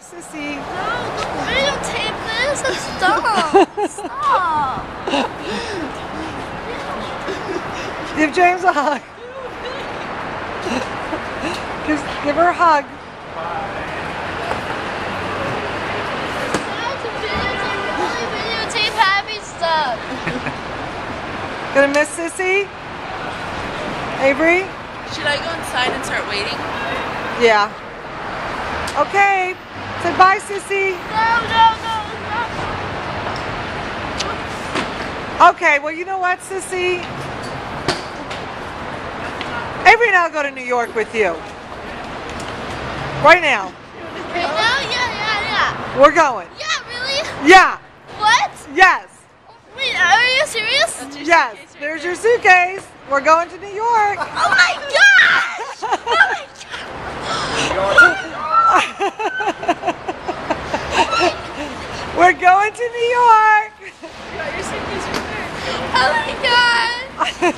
Sissy. No, don't videotape this. Stop. Stop. Give James a hug. Give her a hug. Videotape happy stuff. Gonna miss Sissy? Avery? Should I go inside and start waiting? Yeah. Okay. Say bye, Sissy. No. Okay, well, you know what, Sissy? Avery and I'll go to New York with you. Right now. Right now? Yeah. We're going. Yeah, really? Yeah. What? Yes. Wait, are you serious? Yes. There's your suitcase. We're going to New York. Oh my gosh! Oh my We're going to New York. Oh my god! You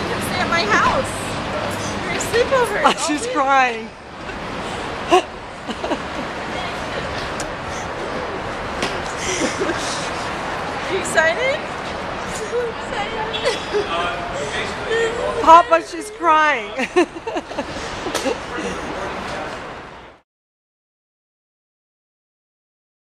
can stay at my house. You're a sleepover. Oh, she's crying. Are you excited? So excited. Papa, she's crying.